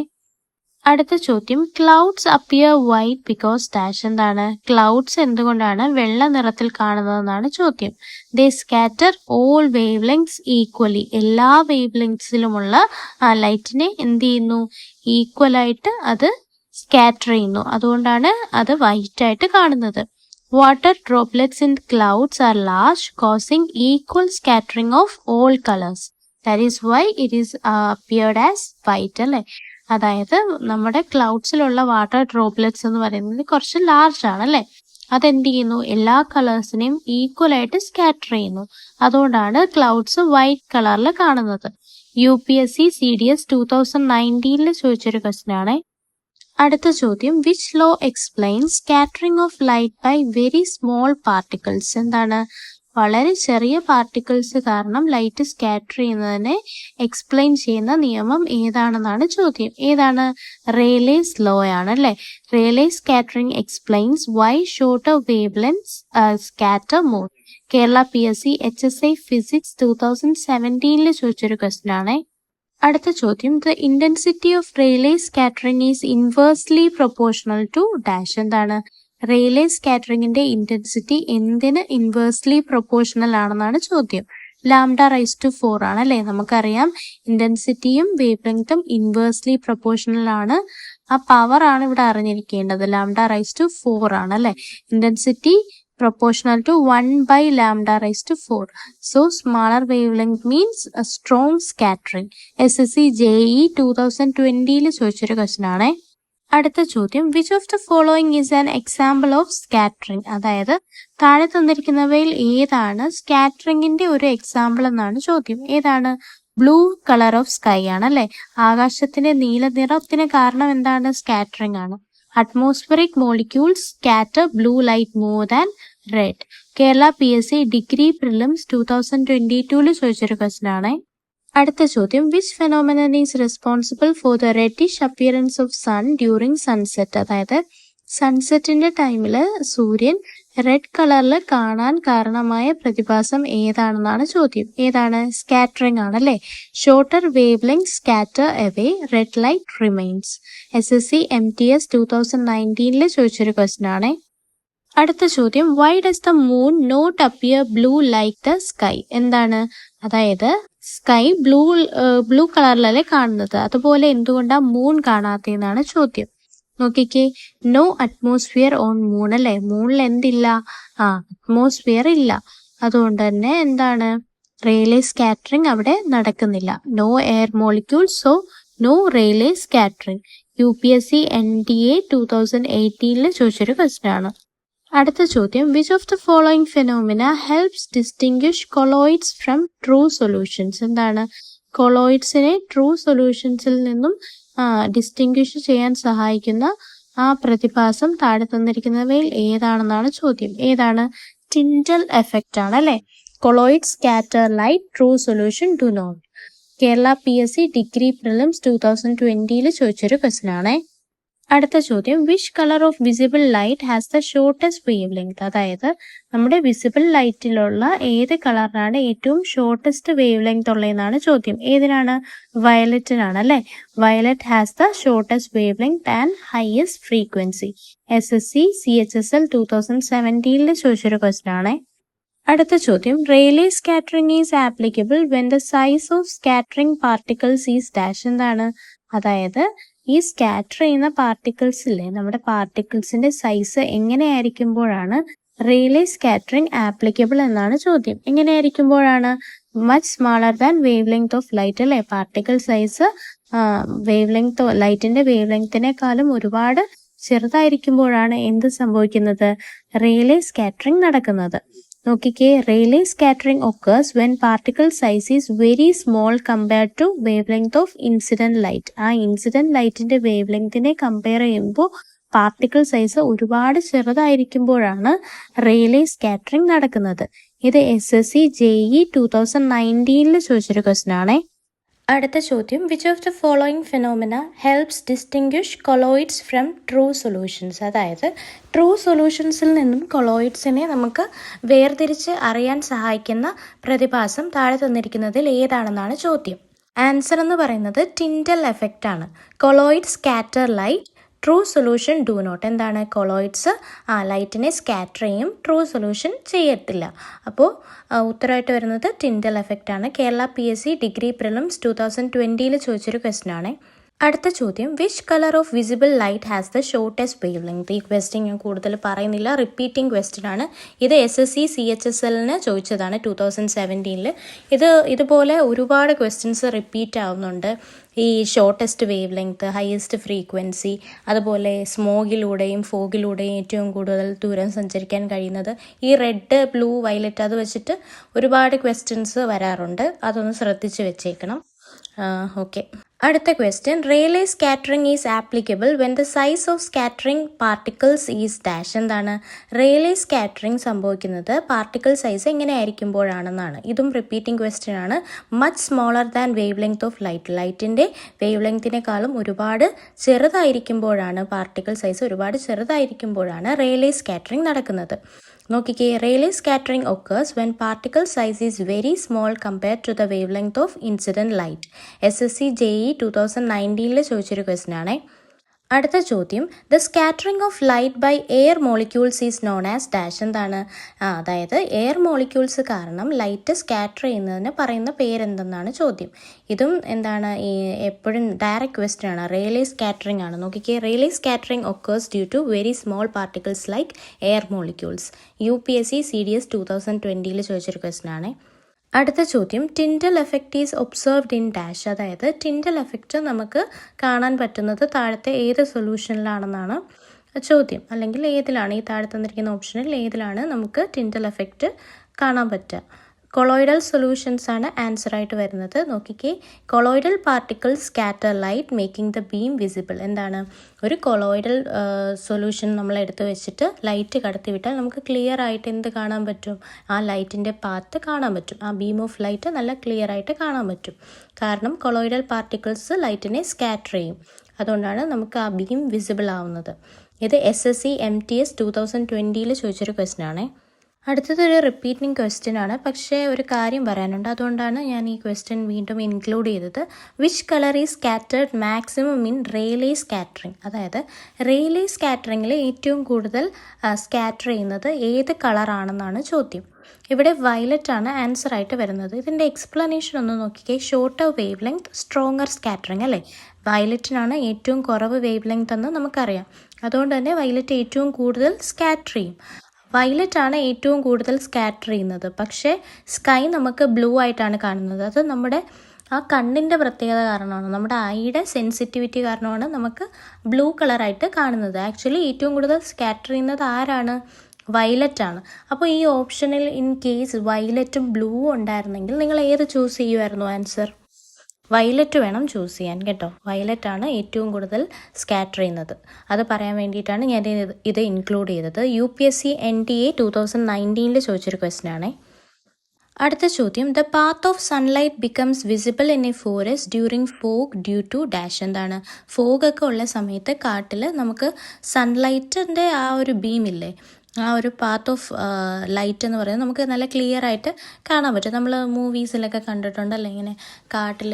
അടുത്ത ചോദ്യം, clouds appear white because dash. എന്താണ്? ക്ലൗഡ്സ് എന്തുകൊണ്ടാണ് വെള്ള നിറത്തിൽ കാണുന്നതെന്നാണ് ചോദ്യം. They scatter all wave lengths equally. എല്ലാ വേവ് ലെങ്ത്സിലുമുള്ള ആ ലൈറ്റിനെ എന്ത് ചെയ്യുന്നു? ഈക്വൽ ആയിട്ട് അത് സ്കാറ്റർ ചെയ്യുന്നു. അതുകൊണ്ടാണ് അത് വൈറ്റ് ആയിട്ട് കാണുന്നത്. Water droplets in clouds R large, causing equal scattering of all colours. That is why it is appeared as white അല്ലെ. അതായത് നമ്മുടെ ക്ലൗഡ്സിലുള്ള വാട്ടർ ഡ്രോപ്ലെറ്റ്സ് എന്ന് പറയുന്നത് കുറച്ച് ലാർജ് ആണ് അല്ലെ. അതെന്ത് ചെയ്യുന്നു? എല്ലാ കളേഴ്സിനെയും ഈക്വൽ ആയിട്ട് സ്കാറ്റർ ചെയ്യുന്നു. അതുകൊണ്ടാണ് ക്ലൗഡ്സ് വൈറ്റ് കളറിൽ കാണുന്നത്. UPSC CDS 2019 ചോദിച്ചൊരു ക്വസ്റ്റ്യൻ ആണ്. അടുത്ത ചോദ്യം, which law explains scattering of light by very small particles? എന്താണ്? വളരെ ചെറിയ പാർട്ടിക്കിൾസ് കാരണം ലൈറ്റ് സ്കാറ്റർ ചെയ്യുന്നതിനെ എക്സ്പ്ലെയിൻ ചെയ്യുന്ന നിയമം ഏതാണെന്നാണ് ചോദ്യം. ഏതാണ്? റേലേസ് ലോ ആണ് അല്ലേ. Rayleigh's scattering explains why shorter wave lengths scatter more. Kerala PSC HSI physics 2017 ചോദിച്ചൊരു ക്വസ്റ്റ്യൻ ആണ്. അടുത്ത ചോദ്യം, the intensity of Rayleigh's scattering is inversely proportional to dash. എന്താണ്? റേലേസ് സ്കാറ്ററിംഗിന്റെ ഇന്റൻസിറ്റി എന്തിന് ഇൻവേഴ്സ്ലി പ്രൊപ്പോർഷണൽ ആണെന്നാണ് ചോദ്യം. λ/4 ആണ് അല്ലേ. നമുക്കറിയാം ഇന്റൻസിറ്റിയും വേവ് ലെങ്ത്തും ഇൻവേഴ്സ്ലി പ്രൊപ്പോർഷണൽ ആണ്. ആ പവർ ആണ് ഇവിടെ അറിഞ്ഞിരിക്കേണ്ടത്. λ/4 ആണ് അല്ലേ. Intensity proportional to 1 by λ/4. So smaller wavelength means a strong scattering. SSC JE 2020 ചോദിച്ചൊരു ക്വസ്റ്റ്യൻ ആണ്. അടുത്ത ചോദ്യം, which of the following is an example of scattering? അതായത് താഴെ തന്നിരിക്കുന്നവയിൽ ഏതാണ് സ്കാറ്ററിംഗിന്റെ ഒരു എക്സാമ്പിൾ എന്നാണ് ചോദ്യം. ഏതാണ്? ബ്ലൂ കളർ ഓഫ് സ്കൈ ആണ് അല്ലെ. ആകാശത്തിന്റെ നീല നിറത്തിന് കാരണം എന്താണ്? സ്കാറ്ററിംഗ് ആണ്. Atmospheric molecules scatter blue light more than red. Kerala PSC degree prelims 2022 ചോദിച്ചൊരു ക്വസ്റ്റ്യൻ ആണ്. അടുത്ത ചോദ്യം, which phenomenon is responsible for the reddish appearance of sun during sunset? അതായത് സൺസെറ്റിന്റെ ടൈമില് സൂര്യൻ റെഡ് കളറിൽ കാണാൻ കാരണമായ പ്രതിഭാസം ഏതാണെന്നാണ് ചോദ്യം. ഏതാണ്? സ്കാറ്ററിംഗ് ആണ് അല്ലേ. Shorter wavelength scatter away, red light remains. SSC MTS 2019 ചോദിച്ചൊരു ക്വസ്റ്റ്യൻ ആണ്. അടുത്ത ചോദ്യം, why does the moon not appear blue like the sky? എന്താണ്? അതായത് സ്കൈ ബ്ലൂ കളറിലല്ലേ കാണുന്നത്, അതുപോലെ എന്തുകൊണ്ടാണ് മൂൺ കാണാത്തതെന്നാണ് ചോദ്യം. നോക്കിക്കേ, നോ അറ്റ്മോസ്ഫിയർ ഓൺ മൂൺ അല്ലേ. മൂണിൽ എന്തില്ല? അറ്റ്മോസ്ഫിയർ ഇല്ല. അതുകൊണ്ട് തന്നെ എന്താണ്? റേലേ സ്കാറ്ററിംഗ് അവിടെ നടക്കുന്നില്ല. No air molecules, so no Rayleigh scattering. UPSC NDA 2018 ചോദിച്ചൊരു ക്വസ്റ്റ്യൻ ആണ്. അടുത്ത ചോദ്യം, which of the following phenomena helps distinguish colloids from true solutions? എന്താണ്? കൊളോയിഡ്സിനെ ട്രൂ സൊല്യൂഷൻസിൽ നിന്നും ഡിസ്റ്റിംഗ്വിഷ് ചെയ്യാൻ സഹായിക്കുന്ന ആ പ്രതിഭാസം താഴെ തന്നിരിക്കുന്നവയിൽ ഏതാണെന്നാണ് ചോദ്യം. ഏതാണ്? ടിൻഡൽ എഫക്റ്റ് ആണ് അല്ലെ. Colloid scatter light, true solution do not. Kerala PSC degree prelims 2020 ചോദിച്ചൊരു ക്വസ്റ്റ്യൻ ആണ്. അടുത്ത ചോദ്യം, which colour of visible light has the shortest wave length? അതായത് നമ്മുടെ വിസിബിൾ ലൈറ്റിലുള്ള ഏത് കളറിനാണ് ഏറ്റവും ഷോർട്ടസ്റ്റ് വേവ് ലെങ്ത് ഉള്ളതെന്നാണ് ചോദ്യം. ഏതിനാണ്? വയലറ്റിനാണ് അല്ലെ. Violet has the shortest wave length and highest frequency. SSC CHSL 2017 ചോദിച്ചൊരു ക്വസ്റ്റ്യൻ ആണ്. അടുത്ത ചോദ്യം, Rayleigh scattering is applicable when the size of scattering particles is dash. എന്താണ്? അതായത് ഈ സ്കാറ്റർ ചെയ്യുന്ന പാർട്ടിക്കിൾസ് ഇല്ലേ, നമ്മുടെ പാർട്ടിക്കിൾസിന്റെ സൈസ് എങ്ങനെയായിരിക്കുമ്പോഴാണ് റേലേ സ്കാറ്ററിംഗ് ആപ്ലിക്കബിൾ എന്നാണ് ചോദ്യം. എങ്ങനെയായിരിക്കുമ്പോഴാണ്? Much smaller than wave length of light അല്ലേ. പാർട്ടിക്കിൾ സൈസ് വേവ് ലെങ്ത്, ലൈറ്റിന്റെ വേവ് ലെങ്തിനേക്കാളും ഒരുപാട് ചെറുതായിരിക്കുമ്പോഴാണ് എന്ത് സംഭവിക്കുന്നത്? റേലേ സ്കാറ്ററിംഗ് നടക്കുന്നത്. നോക്കിക്കേ, Rayleigh scattering occurs when particle size is very small compared to wave length of incident light. ആ ഇൻസിഡന്റ് ലൈറ്റിന്റെ വേവ് ലെങ്തിനെ കമ്പയർ ചെയ്യുമ്പോൾ പാർട്ടിക്കിൾ സൈസ് ഒരുപാട് ചെറുതായിരിക്കുമ്പോഴാണ് റേലേ സ്കാറ്ററിംഗ് നടക്കുന്നത്. ഇത് SSC JE 2019 ചോദിച്ചൊരു ക്വസ്റ്റ്യൻ ആണ്. അടുത്ത ചോദ്യം, which of the following phenomena helps distinguish colloids from true solutions? അതായത് ട്രൂ സൊല്യൂഷൻസിൽ നിന്നും കൊളോയിഡ്സിനെ നമുക്ക് വേർതിരിച്ച് അറിയാൻ സഹായിക്കുന്ന പ്രതിഭാസം താഴെ തന്നിരിക്കുന്നതിൽ ഏതാണെന്നാണ് ചോദ്യം. ആൻസർ എന്ന് പറയുന്നത് ടിൻഡൽ എഫക്റ്റ് ആണ്. Colloid scatter light, true solution do not. എന്താണ്? കൊളോയിഡ്സ് ലൈറ്റിനെ സ്കാറ്റർ ചെയ്യും, ട്രൂ സൊല്യൂഷൻ ചെയ്യത്തില്ല. അപ്പോൾ ഉത്തരമായിട്ട് വരുന്നത് ടിൻഡൽ എഫക്റ്റ് ആണ്. കേരള PSC ഡിഗ്രി പ്രിലിംസ് 2020 ചോദിച്ചൊരു ക്വസ്റ്റ്യൻ ആണ്. അടുത്ത ചോദ്യം, which colour of visible light has the shortest wave length? ഈ ക്വസ്റ്റ്യൻ ഞാൻ കൂടുതൽ പറയുന്നില്ല, റിപ്പീറ്റിംഗ് ക്വസ്റ്റ്യൻ ആണ്. ഇത് SSC CHSL ചോദിച്ചതാണ് 2017. ഇതുപോലെ ഒരുപാട് ക്വസ്റ്റ്യൻസ് റിപ്പീറ്റ് ആവുന്നുണ്ട്. ഈ shortest wave length, highest frequency, അതുപോലെ സ്മോഗിലൂടെയും ഫോഗിലൂടെയും ഏറ്റവും കൂടുതൽ ദൂരം സഞ്ചരിക്കാൻ കഴിയുന്നത്, ഈ റെഡ്, ബ്ലൂ, വയലറ്റ്, അത് വെച്ചിട്ട് ഒരുപാട് ക്വസ്റ്റ്യൻസ് വരാറുണ്ട്. അതൊന്ന് ശ്രദ്ധിച്ച് വെച്ചേക്കണം. ഓക്കെ. അടുത്ത question, Rayleigh scattering is applicable when the size of scattering particles is dash. എന്താണ് റേലേ സ്കാറ്ററിംഗ് സംഭവിക്കുന്നത് പാർട്ടിക്കിൾ സൈസ് എങ്ങനെ ആയിരിക്കുമ്പോഴാണെന്നാണ്. ഇതും റിപ്പീറ്റിംഗ് ക്വസ്റ്റ്യൻ ആണ്. Much smaller than wave length of light. ലൈറ്റിൻ്റെ വേവ് ലെങ്തിനേക്കാളും ഒരുപാട് ചെറുതായിരിക്കുമ്പോഴാണ്, പാർട്ടിക്കിൾ സൈസ് ഒരുപാട് ചെറുതായിരിക്കുമ്പോഴാണ് റേലേ സ്കാറ്ററിംഗ് നടക്കുന്നത്. നോക്കിക്കേ, Rayleigh scattering occurs when particle size is very small compared to the wave length of incident light. SSC JE 2019 ചോദിച്ചൊരു ക്വസ്റ്റ്യൻ ആണേ. അടുത്ത ചോദ്യം, the scattering of light by air molecules is known as dash. എന്താണ് അതായത് air molecules കാരണം light scatter ചെയ്യുന്നതിന് പറയുന്ന പേരെന്തെന്നാണ് ചോദ്യം. ഇതും എന്താണ് എപ്പോഴും ഡയറക്റ്റ് ക്വസ്റ്റ്യൻ ആണ്. റേലേ സ്കാറ്ററിംഗ് ആണ്. നോക്കിക്കേ, Rayleigh scattering occurs due to very small particles like air molecules. UPSC CDS 2020 ചോദിച്ചൊരു ക്വസ്റ്റ്യൻ ആണ്. അടുത്ത ചോദ്യം, Tyndall effect is observed in dash. അതായത് ടിൻഡൽ എഫക്റ്റ് നമുക്ക് കാണാൻ പറ്റുന്നത് താഴത്തെ ഏത് സൊല്യൂഷനിലാണെന്നാണ് ചോദ്യം. അല്ലെങ്കിൽ ഏതിലാണ്, ഈ താഴെ തന്നിരിക്കുന്ന ഓപ്ഷനിൽ ഏതിലാണ് നമുക്ക് ടിൻഡൽ എഫക്റ്റ് കാണാൻ പറ്റുക. കൊളോയിഡൽ സൊല്യൂഷൻസ് ആണ് ആൻസർ ആയിട്ട് വരുന്നത്. നോക്കിക്കേ, colloidal particle scatter light making the beam visible. എന്താണ്, ഒരു കൊളോയിഡൽ സൊല്യൂഷൻ നമ്മൾ എടുത്ത് വെച്ചിട്ട് ലൈറ്റ് കടത്തി വിട്ടാൽ നമുക്ക് ക്ലിയർ ആയിട്ട് എന്ത് കാണാൻ പറ്റും, ആ ലൈറ്റിൻ്റെ പാത്ത് കാണാൻ പറ്റും. ആ ബീം ഓഫ് ലൈറ്റ് നല്ല ക്ലിയർ ആയിട്ട് കാണാൻ പറ്റും. കാരണം കൊളോയിഡൽ പാർട്ടിക്കിൾസ് ലൈറ്റിനെ സ്കാറ്റർ ചെയ്യും. അതുകൊണ്ടാണ് നമുക്ക് ആ ബീം വിസിബിൾ ആവുന്നത്. ഇത് SSC MTS 2020 ചോദിച്ചൊരു ക്വസ്റ്റ്യൻ ആണേ. അടുത്തതൊരു റിപ്പീറ്റിംഗ് ക്വസ്റ്റ്യൻ ആണ്. പക്ഷേ ഒരു കാര്യം പറയാനുണ്ട്, അതുകൊണ്ടാണ് ഞാൻ ഈ ക്വസ്റ്റ്യൻ വീണ്ടും ഇൻക്ലൂഡ് ചെയ്തത്. Which colour is scattered maximum in Rayleigh scattering. അതായത് റേലേ സ്കാറ്ററിങ്ങിൽ ഏറ്റവും കൂടുതൽ സ്കാറ്റർ ചെയ്യുന്നത് ഏത് കളറാണെന്നാണ് ചോദ്യം. ഇവിടെ വയലറ്റ് ആണ് ആൻസർ ആയിട്ട് വരുന്നത്. ഇതിൻ്റെ എക്സ്പ്ലനേഷൻ ഒന്ന് നോക്കിക്കേ. Shorter wave length, stronger scattering അല്ലേ. വയലറ്റിനാണ് ഏറ്റവും കുറവ് വേവ് ലെങ്ത് എന്ന് നമുക്കറിയാം. അതുകൊണ്ട് തന്നെ വയലറ്റ് ഏറ്റവും കൂടുതൽ സ്കാറ്റർ ചെയ്യും. വയലറ്റ് ആണ് ഏറ്റവും കൂടുതൽ സ്കാറ്റർ ചെയ്യുന്നത്. പക്ഷേ സ്കൈ നമുക്ക് ബ്ലൂ ആയിട്ടാണ് കാണുന്നത്. അത് നമ്മുടെ ആ കണ്ണിൻ്റെ പ്രത്യേകത കാരണമാണ്, നമ്മുടെ ഐയുടെ സെൻസിറ്റിവിറ്റി കാരണമാണ് നമുക്ക് ബ്ലൂ കളറായിട്ട് കാണുന്നത്. ആക്ച്വലി ഏറ്റവും കൂടുതൽ സ്കാറ്റർ ചെയ്യുന്നത് ആരാണ്, വയലറ്റ് ആണ്. അപ്പോൾ ഈ ഓപ്ഷനിൽ ഇൻ കേസ് വയലറ്റും ബ്ലൂ ഉണ്ടായിരുന്നെങ്കിൽ നിങ്ങൾ ഏത് ചൂസ് ചെയ്യുമായിരുന്നു ആൻസർ? വയലറ്റ് വേണം ചൂസ് ചെയ്യാൻ കേട്ടോ. വയലറ്റാണ് ഏറ്റവും കൂടുതൽ സ്കാറ്റർ ചെയ്യുന്നത്. അത് പറയാൻ വേണ്ടിയിട്ടാണ് ഞാൻ ഇത് ഇൻക്ലൂഡ് ചെയ്തത്. UPSC NTA 2019 ചോദിച്ചൊരു ക്വസ്റ്റ്യൻ ആണേ. അടുത്ത ചോദ്യം, the path of sunlight becomes visible in a forest during fog due to dash. എന്താണ്, ഫോഗൊക്കെ ഉള്ള സമയത്ത് കാട്ടിൽ നമുക്ക് സൺലൈറ്റിൻ്റെ ആ ഒരു ബീമില്ലേ, ആ ഒരു പാത്ത് ഓഫ് ലൈറ്റ് എന്ന് പറയുന്നത് നമുക്ക് നല്ല ക്ലിയർ ആയിട്ട് കാണാൻ പറ്റും. നമ്മൾ മൂവീസിലൊക്കെ കണ്ടിട്ടുണ്ടല്ലോ, ഇങ്ങനെ കാട്ടിൽ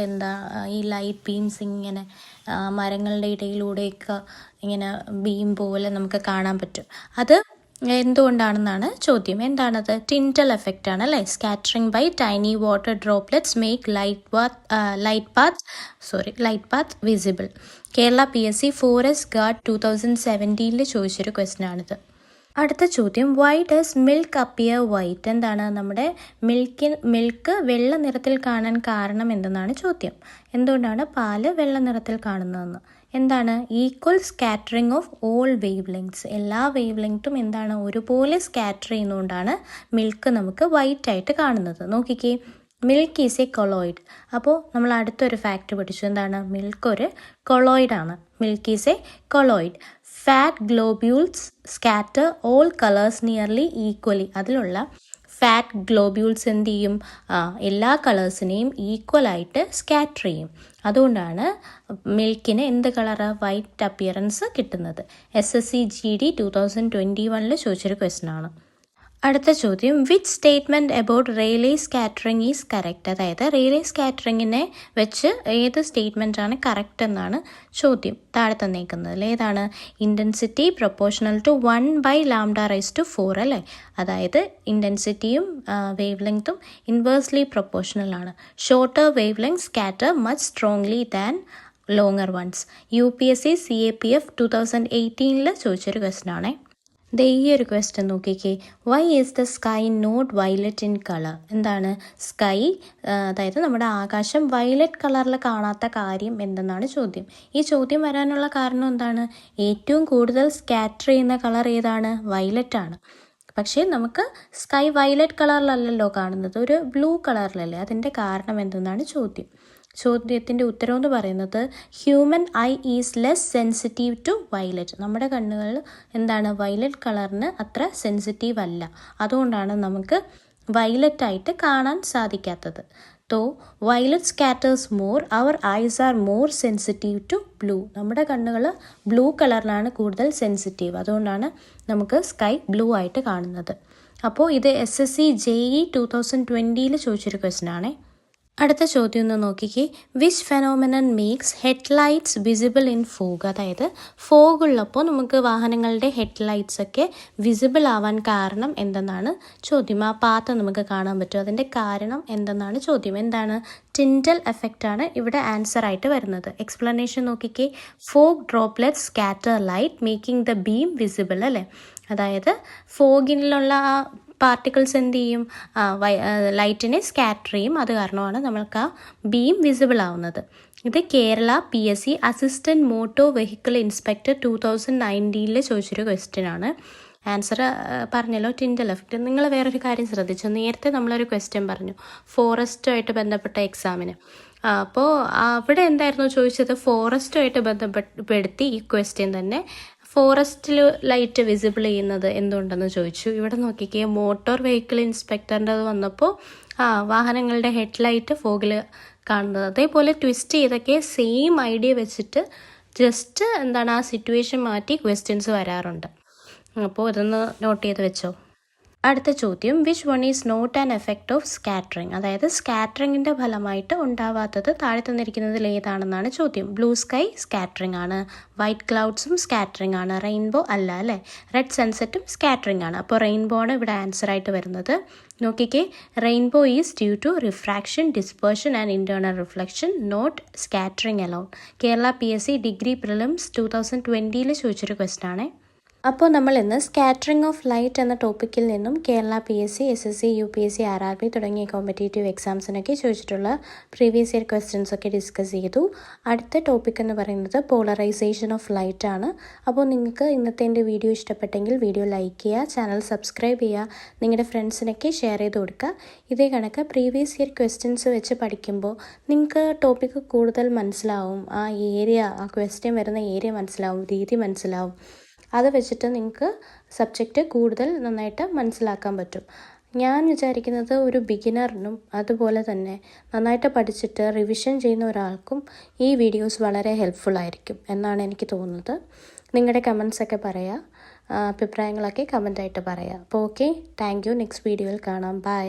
ഈ ലൈറ്റ് ബീംസ് ഇങ്ങനെ മരങ്ങളുടെ ഇടയിലൂടെയൊക്കെ ഇങ്ങനെ ബീം പോലെ നമുക്ക് കാണാൻ പറ്റും. അത് എന്തുകൊണ്ടാണെന്നാണ് ചോദ്യം. എന്താണത്? ടിൻഡൽ എഫക്റ്റ് ആണ് അല്ലേ. Scattering by tiny water droplets make light path visible. Kerala PSC forest guard 2017 ചോദിച്ചൊരു ക്വസ്റ്റ്യൻ ആണിത്. അടുത്ത ചോദ്യം, why does milk appear white. എന്താണ്, നമ്മുടെ മിൽക്ക് വെള്ള നിറത്തിൽ കാണാൻ കാരണം എന്തെന്നാണ് ചോദ്യം. എന്തുകൊണ്ടാണ് പാല് വെള്ള നിറത്തിൽ കാണുന്നതെന്ന്. എന്താണ്, equal scattering of all wave lengths. എല്ലാ വേവ് ലെങ്ത്തും എന്താണ്, ഒരുപോലെ സ്കാറ്റർ ചെയ്യുന്നതുകൊണ്ടാണ് മിൽക്ക് നമുക്ക് വൈറ്റ് ആയിട്ട് കാണുന്നത്. നോക്കിക്കേ, മിൽക്ക് ഈസ് എ കൊളോയിഡ്. അപ്പോൾ നമ്മൾ അടുത്തൊരു ഫാക്റ്റ് പഠിച്ചു. എന്താണ്, മിൽക്ക് ഒരു കൊളോയിഡാണ്. Milk is a colloid. Fat globules scatter all colours nearly equally. അതിലുള്ള ഫാറ്റ് ഗ്ലോബ്യൂൾസ് എന്ത് ചെയ്യും, എല്ലാ കളേഴ്സിനെയും ഈക്വലായിട്ട് സ്കാറ്റർ ചെയ്യും. അതുകൊണ്ടാണ് മിൽക്കിന് എന്ത് കളറ്, വൈറ്റ് അപ്പിയറൻസ് കിട്ടുന്നത്. SSC GD 2021 ചോദിച്ചൊരു ക്വസ്റ്റ്യൻ ആണ്. അടുത്ത ചോദ്യം, which statement about Rayleigh scattering is correct. അതായത് റേലേ സ്കാറ്ററിങ്ങിനെ വെച്ച് ഏത് സ്റ്റേറ്റ്മെൻ്റ് ആണ് കറക്റ്റ് എന്നാണ് ചോദ്യം. താഴെ തന്നേക്കുന്നതിൽ ഏതാണ്? ഇൻറ്റൻസിറ്റി പ്രൊപ്പോർഷണൽ ടു 1/λ⁴ അല്ലേ. അതായത് ഇൻറ്റൻസിറ്റിയും വേവ് ലെങ്ത്തും ഇൻവേഴ്സ്ലി പ്രൊപ്പോർഷണൽ ആണ്. Shorter wavelength scatter much strongly than longer ones. UPSC CAPF 2018 ചോദിച്ചൊരു ക്വസ്റ്റ്യൻ ആണേ. ഈ ഒരു ക്വസ്റ്റ്യൻ നോക്കിക്കേ. Why is the sky not violet in colour. എന്താണ്, സ്കൈ അതായത് നമ്മുടെ ആകാശം വയലറ്റ് കളറിൽ കാണാത്ത കാര്യം എന്തെന്നാണ് ചോദ്യം. ഈ ചോദ്യം വരാനുള്ള കാരണം എന്താണ്? ഏറ്റവും കൂടുതൽ സ്കാറ്റർ ചെയ്യുന്ന കളർ ഏതാണ്? വയലറ്റ് ആണ്. പക്ഷേ നമുക്ക് സ്കൈ വയലറ്റ് കളറിലല്ലല്ലോ കാണുന്നത്, ഒരു ബ്ലൂ കളറിലല്ലേ. അതിൻ്റെ കാരണം എന്തെന്നാണ് ചോദ്യം. ചോദ്യത്തിൻ്റെ ഉത്തരം എന്ന് പറയുന്നത് human eye is less sensitive to violet. നമ്മുടെ കണ്ണുകൾ എന്താണ് വയലറ്റ് കളറിന് അത്ര സെൻസിറ്റീവ് അല്ല, അതുകൊണ്ടാണ് നമുക്ക് വയലറ്റായിട്ട് കാണാൻ സാധിക്കാത്തത്. Violet scatters more, our eyes are more sensitive to blue. നമ്മുടെ കണ്ണുകൾ ബ്ലൂ കളറിലാണ് കൂടുതൽ സെൻസിറ്റീവ്, അതുകൊണ്ടാണ് നമുക്ക് സ്കൈ ബ്ലൂ ആയിട്ട് കാണുന്നത്. അപ്പോൾ ഇത് SSC JEE 2020 ചോദിച്ചൊരു ക്വസ്റ്റ്യൻ ആണേ. അടുത്ത ചോദ്യം ഒന്ന് നോക്കിക്കേ. Which phenomenon makes headlights visible in fog? അതായത് ഫോഗ് ഉള്ളപ്പോൾ നമുക്ക് വാഹനങ്ങളുടെ ഹെഡ്ലൈറ്റ്സ് ഒക്കെ വിസിബിൾ ആവാൻ കാരണം എന്തെന്നാണ് ചോദ്യം. ആ പാത്ത് നമുക്ക് കാണാൻ പറ്റും, അതിൻ്റെ കാരണം എന്തെന്നാണ് ചോദ്യം. എന്താണ്? ടിൻഡൽ എഫക്റ്റ് ആണ് ഇവിടെ ആൻസർ ആയിട്ട് വരുന്നത്. എക്സ്പ്ലനേഷൻ നോക്കിക്കേ. Fog droplets scatter light making the beam visible അല്ലേ. അതായത് ഫോഗിലുള്ള ആ പാർട്ടിക്കിൾസ് എന്ത് ചെയ്യും? ലൈറ്റിനെ സ്കാറ്റർ ചെയ്യും, അത് കാരണമാണ് നമ്മൾക്ക് ആ ബീം വിസിബിൾ ആവുന്നത്. ഇത് Kerala PSC assistant motor vehicle inspector 2019 ചോദിച്ചൊരു ക്വസ്റ്റ്യൻ ആണ്. ആൻസർ പറഞ്ഞല്ലോ, ടിൻഡൽ എഫക്റ്റ്. നിങ്ങൾ വേറൊരു കാര്യം ശ്രദ്ധിച്ചു, നേരത്തെ നമ്മളൊരു ക്വസ്റ്റ്യൻ പറഞ്ഞു ഫോറസ്റ്റുമായിട്ട് ബന്ധപ്പെട്ട എക്സാമിന്. അപ്പോൾ അവിടെ എന്തായിരുന്നു ചോദിച്ചത്? ഫോറസ്റ്റുമായിട്ട് ബന്ധപ്പെടുത്തി ഈ ക്വസ്റ്റ്യൻ തന്നെ ഫോറസ്റ്റിൽ ലൈറ്റ് വിസിബിൾ ചെയ്യുന്നത് എന്തുകൊണ്ടെന്ന് ചോദിച്ചു. ഇവിടെ നോക്കിക്കേ, മോട്ടോർ വെഹിക്കിൾ ഇൻസ്പെക്ടറിൻ്റെ വന്നപ്പോൾ വാഹനങ്ങളുടെ ഹെഡ്ലൈറ്റ് ഫോഗിൽ കാണുന്നത്. അതേപോലെ ട്വിസ്റ്റ് ചെയ്തൊക്കെ സെയിം ഐഡിയ വെച്ചിട്ട് ജസ്റ്റ് എന്താണ് ആ സിറ്റുവേഷൻ മാറ്റി ക്വസ്റ്റ്യൻസ് വരാറുണ്ട്. അപ്പോൾ ഇതൊന്ന് നോട്ട് ചെയ്ത് വെച്ചോ. അടുത്ത ചോദ്യം, which one is not an effect of scattering? അതായത് സ്കാറ്ററിങ്ങിൻ്റെ ഫലമായിട്ട് ഉണ്ടാവാത്തത് താഴെ തന്നിരിക്കുന്നതിൽ ഏതാണെന്നാണ് ചോദ്യം. ബ്ലൂ സ്കൈ സ്കാറ്ററിങ് ആണ്, വൈറ്റ് ക്ലൗഡ്സും സ്കാറ്ററിങ് ആണ്, റെയിൻബോ അല്ല അല്ലേ, റെഡ് സൺസെറ്റും സ്കാറ്ററിങ് ആണ്. അപ്പോൾ റെയിൻബോ ആണ് ഇവിടെ ആൻസർ ആയിട്ട് വരുന്നത്. നോക്കിക്കേ, rainbow is due to refraction, dispersion and internal reflection, not scattering alone. Kerala PSC degree prelims 2020 ചോദിച്ചൊരു ക്വസ്റ്റ്യൻ ആണ്. അപ്പോൾ നമ്മൾ ഇന്ന് സ്കാറ്ററിംഗ് ഓഫ് ലൈറ്റ് എന്ന ടോപ്പിക്കിൽ നിന്നും Kerala PSC SSC UPSC RRB തുടങ്ങിയ കോമ്പറ്റേറ്റീവ് എക്സാംസിനൊക്കെ ചോദിച്ചിട്ടുള്ള പ്രീവിയസ് ഇയർ ക്വസ്റ്റ്യൻസ് ഒക്കെ ഡിസ്കസ് ചെയ്തു. അടുത്ത ടോപ്പിക് എന്ന് പറയുന്നത് പോളറൈസേഷൻ ഓഫ് ലൈറ്റ് ആണ്. അപ്പോൾ നിങ്ങൾക്ക് ഇന്നത്തെ എൻ്റെ വീഡിയോ ഇഷ്ടപ്പെട്ടെങ്കിൽ വീഡിയോ ലൈക്ക് ചെയ്യുക, ചാനൽ സബ്സ്ക്രൈബ് ചെയ്യുക, നിങ്ങളുടെ ഫ്രണ്ട്സിനൊക്കെ ഷെയർ ചെയ്ത് കൊടുക്കുക. ഇതേ കണക്ക് പ്രീവിയസ് ഇയർ ക്വസ്റ്റ്യൻസ് വെച്ച് പഠിക്കുമ്പോൾ നിങ്ങൾക്ക് ടോപ്പിക്ക് കൂടുതൽ മനസ്സിലാവും, ആ ഏരിയ, ആ ക്വസ്റ്റ്യൻ വരുന്ന ഏരിയ മനസ്സിലാവും, രീതി മനസ്സിലാവും. അത് വെച്ചിട്ട് നിങ്ങൾക്ക് സബ്ജക്റ്റ് കൂടുതൽ നന്നായിട്ട് മനസ്സിലാക്കാൻ പറ്റും. ഞാൻ വിചാരിക്കുന്നത് ഒരു ബിഗിനറിനും അതുപോലെ തന്നെ നന്നായിട്ട് പഠിച്ചിട്ട് റിവിഷൻ ചെയ്യുന്ന ഒരാൾക്കും ഈ വീഡിയോസ് വളരെ ഹെൽപ്ഫുൾ ആയിരിക്കും എന്നാണ് എനിക്ക് തോന്നുന്നത്. നിങ്ങളുടെ കമൻസൊക്കെ പറയുക, അഭിപ്രായങ്ങളൊക്കെ കമൻ്റായിട്ട് പറയുക. അപ്പോൾ ഓക്കെ, താങ്ക് യു. നെക്സ്റ്റ് വീഡിയോയിൽ കാണാം. ബൈ.